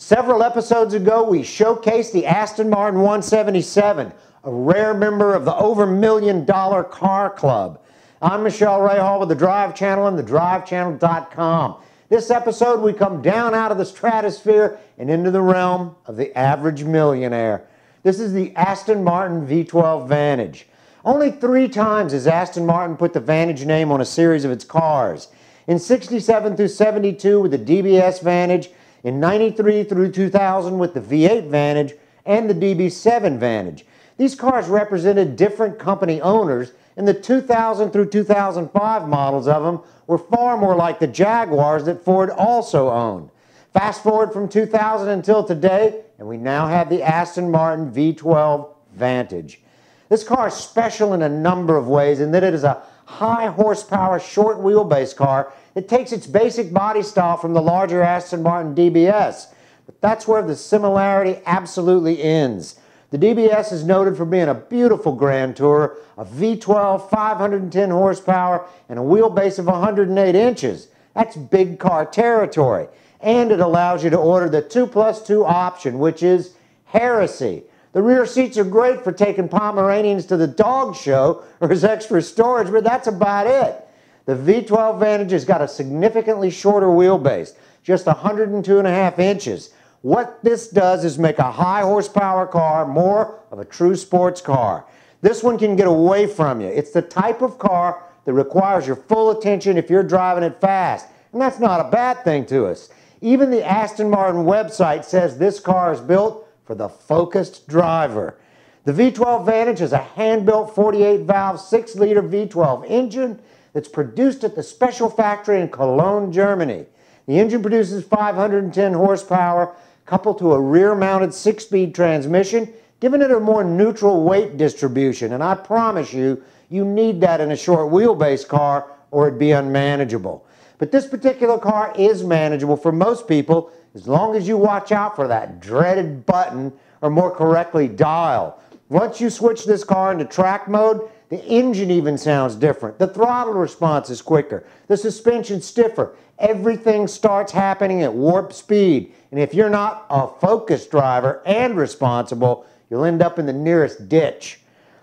Several episodes ago, we showcased the Aston Martin 177, a rare member of the over $1 million car club. I'm Michelle Rahal with the Drive Channel and thedrivechannel.com. This episode, we come down out of the stratosphere and into the realm of the average millionaire. This is the Aston Martin V-12 Vantage. Only 3 times has Aston Martin put the Vantage name on a series of its cars. In 67 through 72 with the DBS Vantage, in 93 through 2000 with the V8 Vantage and the DB7 Vantage. These cars represented different company owners, and the 2000 through 2005 models of them were far more like the Jaguars that Ford also owned. Fast forward from 2000 until today, and we now have the Aston Martin V12 Vantage. This car is special in a number of ways in that it is a high horsepower, short wheelbase car. It takes its basic body style from the larger Aston Martin DBS, but that's where the similarity absolutely ends. The DBS is noted for being a beautiful grand tourer, a V12, 510 horsepower, and a wheelbase of 108 inches. That's big car territory. And it allows you to order the 2+2 option, which is heresy. The rear seats are great for taking Pomeranians to the dog show or as extra storage, but that's about it. The V12 Vantage has got a significantly shorter wheelbase, just 102.5 inches. What this does is make a high horsepower car more of a true sports car. This one can get away from you. It's the type of car that requires your full attention if you're driving it fast, and that's not a bad thing to us. Even the Aston Martin website says this car is built for the focused driver. The V12 Vantage is a hand-built 48-valve 6-liter V12 engine that's produced at the special factory in Cologne, Germany. The engine produces 510 horsepower coupled to a rear-mounted 6-speed transmission, giving it a more neutral weight distribution. And I promise you, you need that in a short wheelbase car or it'd be unmanageable. But this particular car is manageable for most people as long as you watch out for that dreaded button, or more correctly, dial. Once you switch this car into track mode, the engine even sounds different. The throttle response is quicker. The suspension stiffer. Everything starts happening at warp speed. And if you're not a focused driver and responsible, you'll end up in the nearest ditch.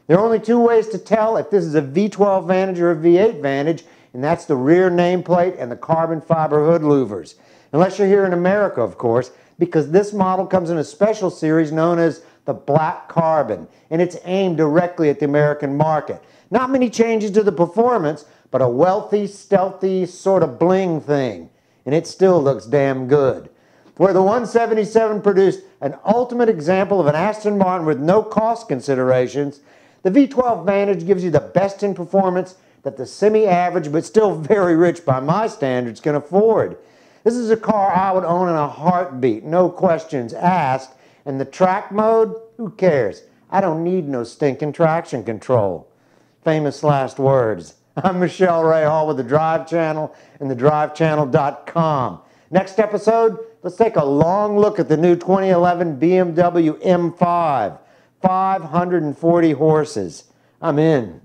There are only 2 ways to tell if this is a V12 Vantage or a V8 Vantage, and that's the rear nameplate and the carbon fiber hood louvers. Unless you're here in America, of course, because this model comes in a special series known as the Black Carbon, and it's aimed directly at the American market. Not many changes to the performance, but a wealthy, stealthy, sort of bling thing, and it still looks damn good. Where the 177 produced an ultimate example of an Aston Martin with no cost considerations, the V12 Vantage gives you the best in performance that the semi-average, but still very rich by my standards, can afford. This is a car I would own in a heartbeat, no questions asked. And the track mode, who cares? I don't need no stinking traction control. Famous last words. I'm Michelle Rahal with the Drive Channel and thedrivechannel.com. Next episode, let's take a long look at the new 2011 BMW M5. 540 horses. I'm in.